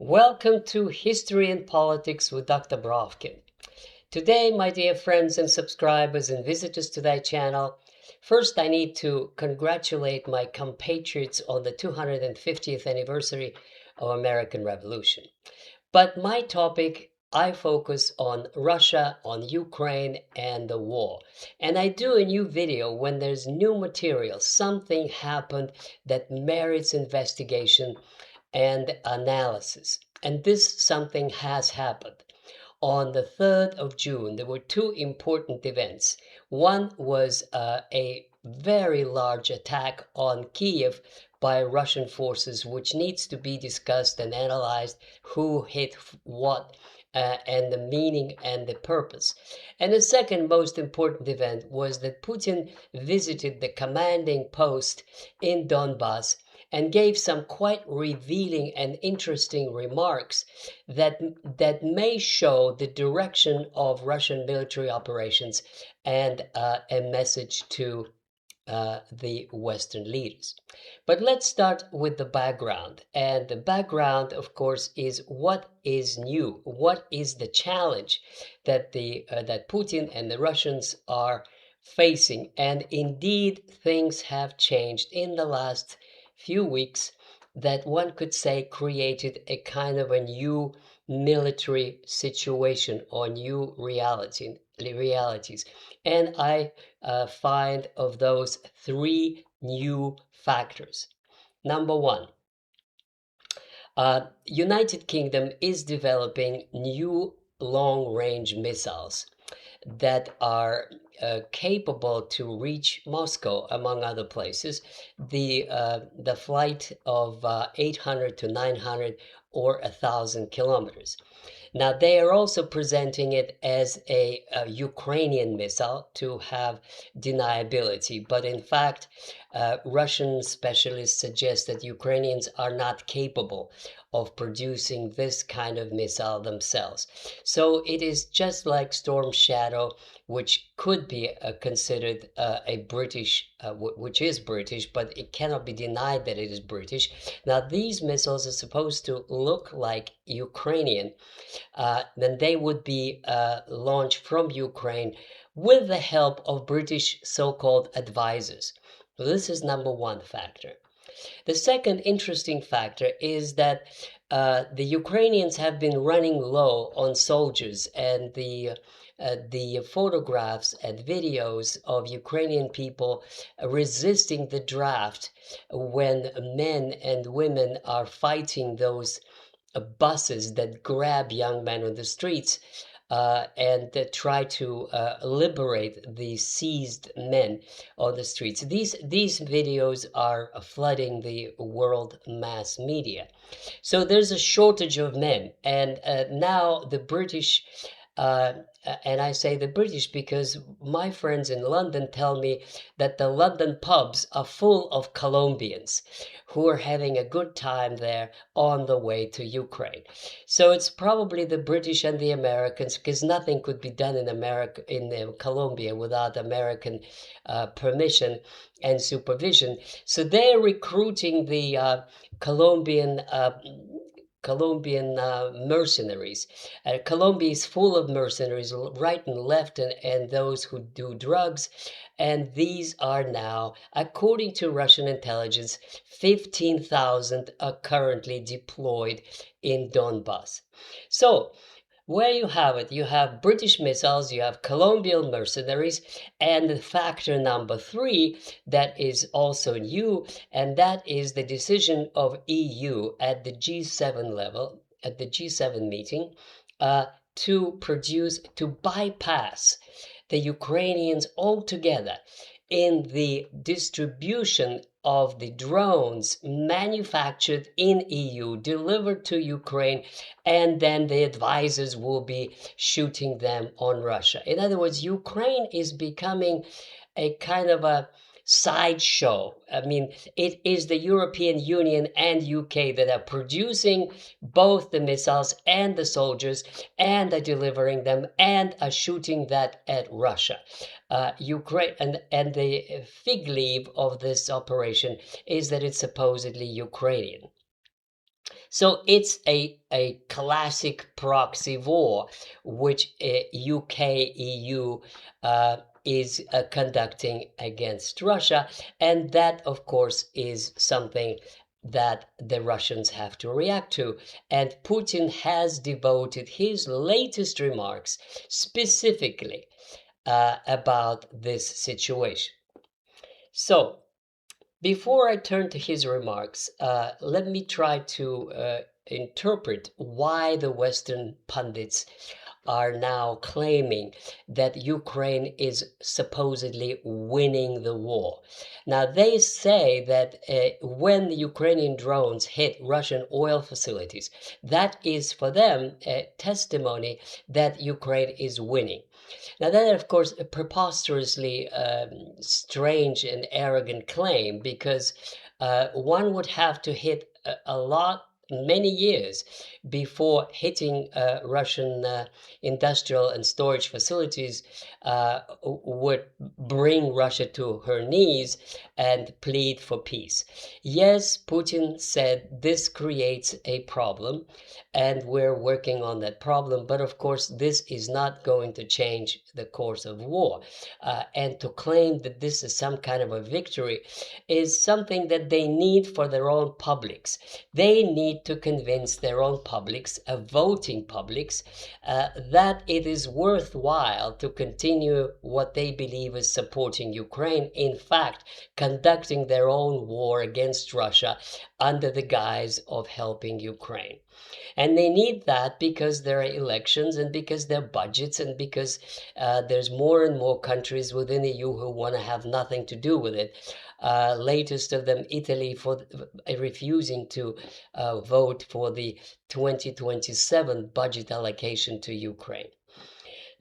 Welcome to History and Politics with Dr. Brovkin. Today, my dear friends and subscribers and visitors to thy channel, first I need to congratulate my compatriots on the 250th anniversary of American Revolution. But my topic, I focus on Russia, on Ukraine, and the war. And I do a new video when there's new material, something happened that merits investigation and analysis. And this something has happened. On the 3rd of June, there were two important events. One was a very large attack on Kiev by Russian forces, which needs to be discussed and analyzed, who hit what, and the meaning and the purpose. And the second most important event was that Putin visited the commanding post in Donbass and gave some quite revealing and interesting remarks that may show the direction of Russian military operations and a message to the Western leaders. But let's start with the background. And the background, of course, is what is new, what is the challenge that that Putin and the Russians are facing. And indeed, things have changed in the last few weeks that one could say created a kind of a new military situation or new realities. And I find of those three new factors. Number one, United Kingdom is developing new long-range missiles that are capable to reach Moscow, among other places, the flight of 800 to 900 or 1,000 kilometers. Now, they are also presenting it as a Ukrainian missile to have deniability, but in fact, Russian specialists suggest that Ukrainians are not capable of producing this kind of missile themselves. So it is just like Storm Shadow, which could be considered a British, which is British, but it cannot be denied that it is British. Now, these missiles are supposed to look like Ukrainian. Then they would be launched from Ukraine with the help of British so-called advisors. So this is number one factor. The second interesting factor is that the Ukrainians have been running low on soldiers, and the photographs and videos of Ukrainian people resisting the draft when men and women are fighting those buses that grab young men on the streets and try to liberate the seized men on the streets. These videos are flooding the world mass media. So there's a shortage of men, and now the British, and I say the British because my friends in London tell me that the London pubs are full of Colombians who are having a good time there on the way to Ukraine. So it's probably the British and the Americans, because nothing could be done in America, in Colombia, without American permission and supervision. So they're recruiting the Colombian mercenaries. Colombia is full of mercenaries, right and left, and those who do drugs. And these are now, according to Russian intelligence, 15,000 are currently deployed in Donbass. So, where you have it, you have British missiles, you have Colombian mercenaries, and factor number three that is also new, and that is the decision of EU at the G7 level, at the G7 meeting, to bypass the Ukrainians altogether in the distribution of the drones manufactured in EU, delivered to Ukraine, and then the advisors will be shooting them on Russia. In other words, Ukraine is becoming a kind of a sideshow. I mean, it is the European Union and UK that are producing both the missiles and the soldiers, and are delivering them, and are shooting that at Russia. Ukraine, and the fig leaf of this operation is that it's supposedly Ukrainian. So it's a classic proxy war, which UK EU is conducting against Russia. And that, of course, is something that the Russians have to react to. And Putin has devoted his latest remarks specifically about this situation. So, before I turn to his remarks, let me try to interpret why the Western pundits are now claiming that Ukraine is supposedly winning the war. Now, they say that when the Ukrainian drones hit Russian oil facilities, that is for them a testimony that Ukraine is winning. Now, that, of course, a preposterously strange and arrogant claim, because one would have to hit many years before hitting Russian industrial and storage facilities would bring Russia to her knees and plead for peace. Yes, Putin said this creates a problem, and we're working on that problem. But of course, this is not going to change the course of war. And to claim that this is some kind of a victory is something that they need for their own publics. They need to convince their own publics, voting publics, that it is worthwhile to continue what they believe is supporting Ukraine. In fact, conducting their own war against Russia under the guise of helping Ukraine. And they need that because there are elections and because there are budgets and because there's more and more countries within the EU who want to have nothing to do with it. Latest of them, Italy, for refusing to vote for the 2027 budget allocation to Ukraine.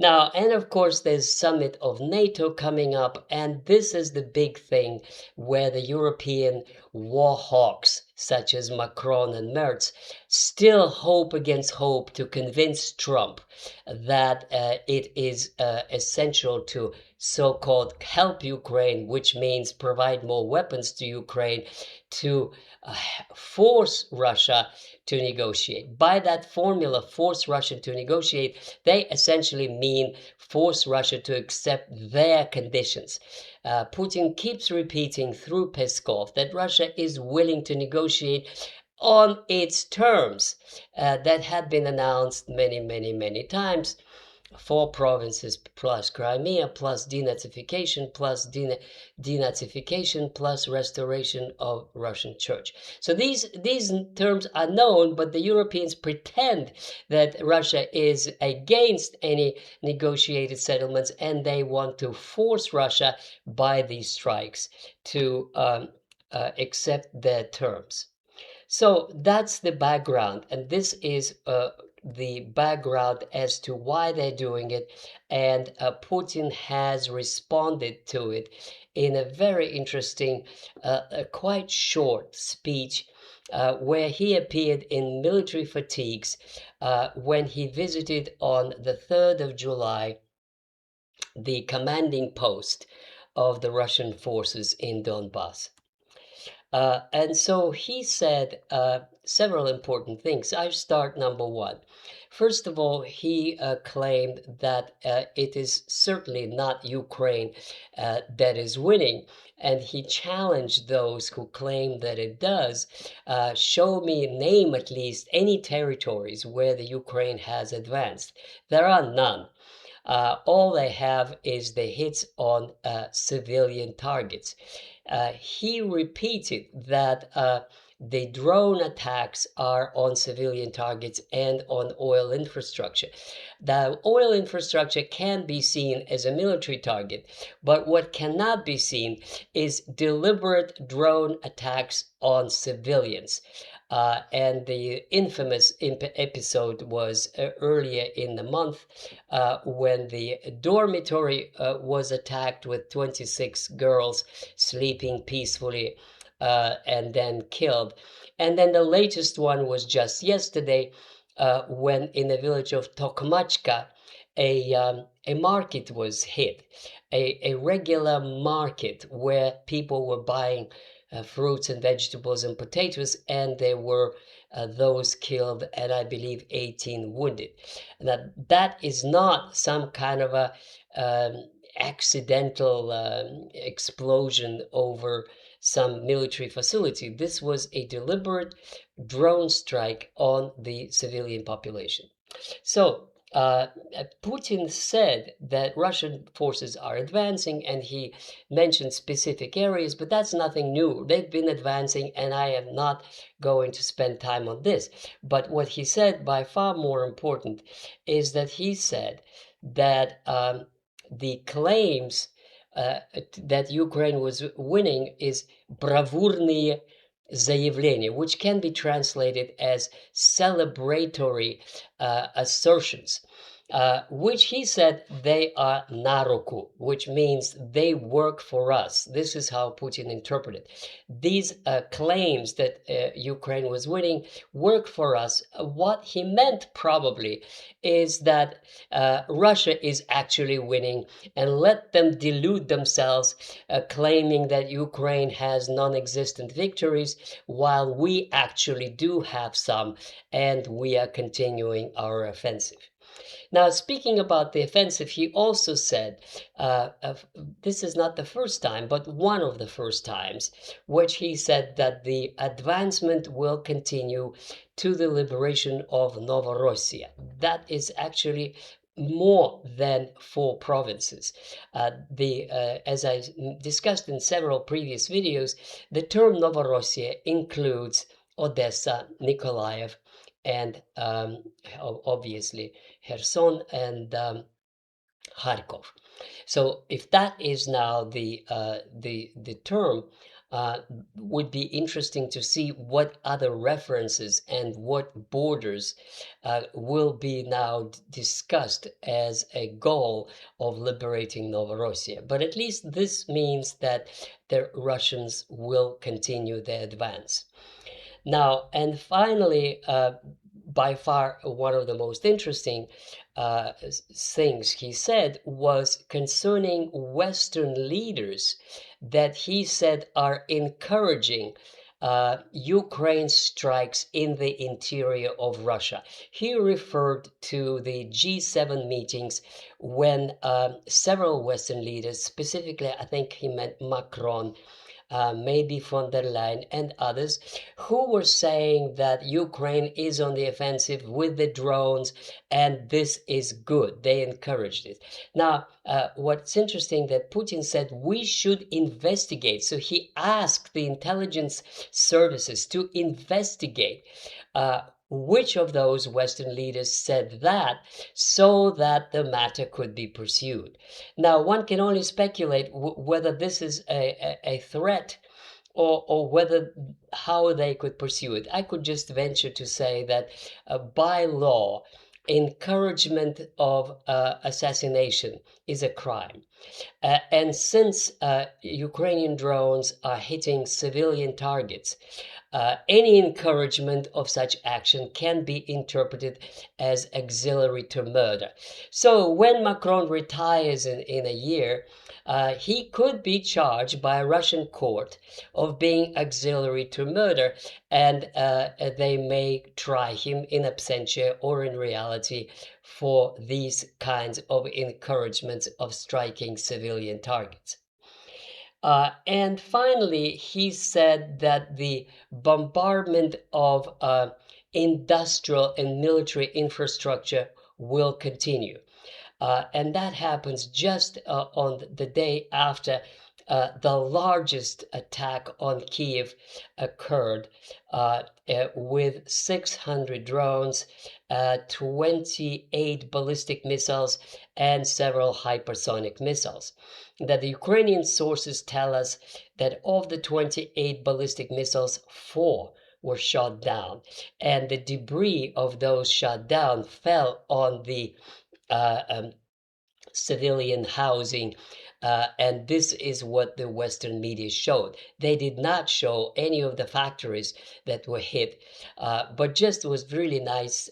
Now, and of course, there's summit of NATO coming up, and this is the big thing where the European war hawks, such as Macron and Merz, still hope against hope to convince Trump that it is essential to so-called help Ukraine, which means provide more weapons to Ukraine, to force Russia to negotiate. By that formula, force Russia to negotiate, they essentially mean force Russia to accept their conditions. Putin keeps repeating through Peskov that Russia is willing to negotiate on its terms that had been announced many, many, many times. 4 provinces plus Crimea plus denazification plus denazification plus restoration of Russian Church. So these terms are known, but the Europeans pretend that Russia is against any negotiated settlements, and they want to force Russia by these strikes to accept their terms. So that's the background, and this is the background as to why they're doing it, and Putin has responded to it in a very interesting, quite short speech where he appeared in military fatigues when he visited on the 3rd of July the commanding post of the Russian forces in Donbass. And so he said several important things. I start number one. First of all, he claimed that it is certainly not Ukraine that is winning. And he challenged those who claim that it does. Show me, name at least any territories where the Ukraine has advanced. There are none. All they have is the hits on civilian targets. He repeated that the drone attacks are on civilian targets and on oil infrastructure. The oil infrastructure can be seen as a military target, but what cannot be seen is deliberate drone attacks on civilians. And the infamous episode was earlier in the month when the dormitory was attacked with 26 girls sleeping peacefully and then killed. And then the latest one was just yesterday when in the village of Tokmachka, a market was hit, a regular market where people were buying fruits and vegetables and potatoes, and there were those killed and I believe 18 wounded. That is not some kind of a accidental explosion over some military facility. This was a deliberate drone strike on the civilian population. So Putin said that Russian forces are advancing, and he mentioned specific areas, but that's nothing new. They've been advancing, and I am not going to spend time on this. But what he said, by far more important, is that he said that the claims that Ukraine was winning is bravurные заявления, which can be translated as celebratory assertions, which he said they are na ruku, which means they work for us. This is how Putin interpreted these claims that Ukraine was winning work for us. What he meant probably is that Russia is actually winning, and let them delude themselves, claiming that Ukraine has non-existent victories, while we actually do have some, and we are continuing our offensive. Now, speaking about the offensive, he also said, this is not the first time, but one of the first times, which he said that the advancement will continue to the liberation of Novorossiya. That is actually more than 4 provinces. As I discussed in several previous videos, the term Novorossiya includes Odessa, Nikolaev, and obviously Kherson and Kharkov. So if that is now the term, would be interesting to see what other references and what borders will be now discussed as a goal of liberating Novorossiya. But at least this means that the Russians will continue their advance. Now, and finally, by far one of the most interesting things he said was concerning Western leaders that he said are encouraging Ukraine strikes in the interior of Russia. He referred to the G7 meetings when several Western leaders, specifically I think he meant Macron, maybe von der Leyen and others, who were saying that Ukraine is on the offensive with the drones and this is good. They encouraged it. Now, what's interesting that Putin said we should investigate. So he asked the intelligence services to investigate which of those Western leaders said that, so that the matter could be pursued. Now, one can only speculate whether this is a threat, or whether how they could pursue it. I could just venture to say that by law, encouragement of assassination is a crime. And since Ukrainian drones are hitting civilian targets, any encouragement of such action can be interpreted as auxiliary to murder. So when Macron retires in a year, he could be charged by a Russian court of being auxiliary to murder, and they may try him in absentia or in reality for these kinds of encouragements of striking civilian targets. And finally, he said that the bombardment of industrial and military infrastructure will continue. And that happens just on the day after the largest attack on Kiev occurred, with 600 drones, 28 ballistic missiles, and several hypersonic missiles. That the Ukrainian sources tell us that of the 28 ballistic missiles, 4 were shot down, and the debris of those shot down fell on the civilian housing, and this is what the Western media showed. They did not show any of the factories that were hit, but just was really nice,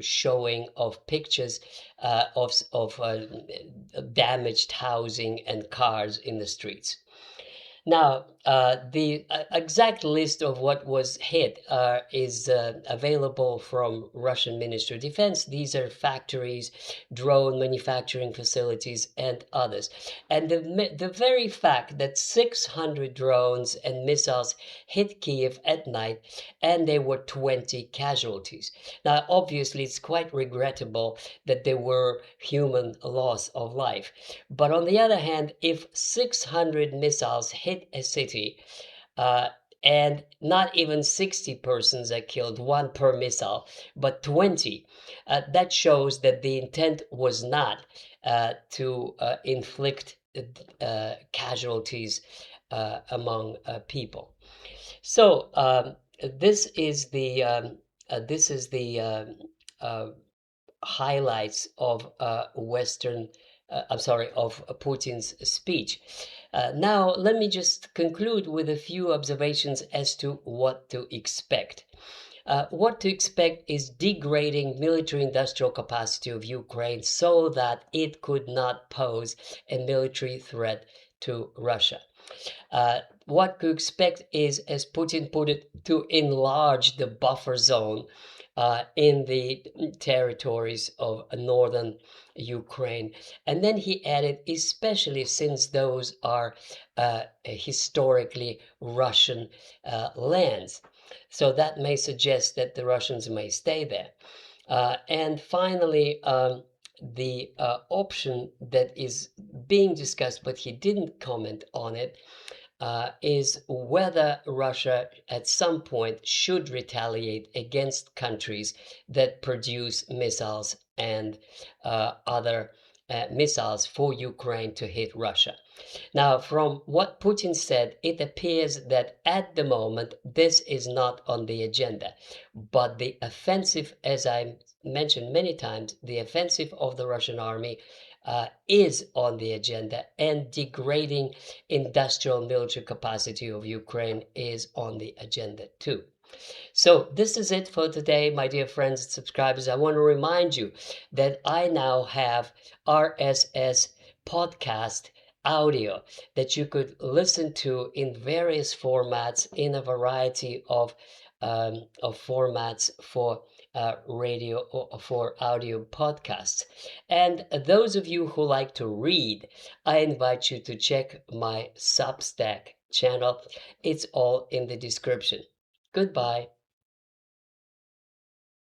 showing of pictures of damaged housing and cars in the streets. Now, the exact list of what was hit is available from Russian Ministry of Defense. These are factories, drone manufacturing facilities, and others. And the very fact that 600 drones and missiles hit Kiev at night, and there were 20 casualties. Now, obviously, it's quite regrettable that there were human loss of life. But on the other hand, if 600 missiles hit a city, uh, and not even 60 persons are killed, one per missile, but 20, that shows that the intent was not to inflict casualties among people. So this is the uh, highlights of of Putin's speech. Now, let me just conclude with a few observations as to what to expect. What to expect is degrading military-industrial capacity of Ukraine so that it could not pose a military threat to Russia. What to expect is, as Putin put it, to enlarge the buffer zone in the territories of northern Ukraine. And then he added, especially since those are historically Russian lands. So that may suggest that the Russians may stay there. And finally, the option that is being discussed, but he didn't comment on it, is whether Russia at some point should retaliate against countries that produce missiles and other missiles for Ukraine to hit Russia. Now, from what Putin said, it appears that at the moment this is not on the agenda. But the offensive, as I mentioned many times, the offensive of the Russian army is on the agenda, and degrading industrial military capacity of Ukraine is on the agenda too. So this is it for today, my dear friends and subscribers. I want to remind you that I now have RSS podcast audio that you could listen to in various formats, in a variety of formats for radio or for audio podcasts. And those of you who like to read, I invite you to check my Substack channel. It's all in the description. Goodbye.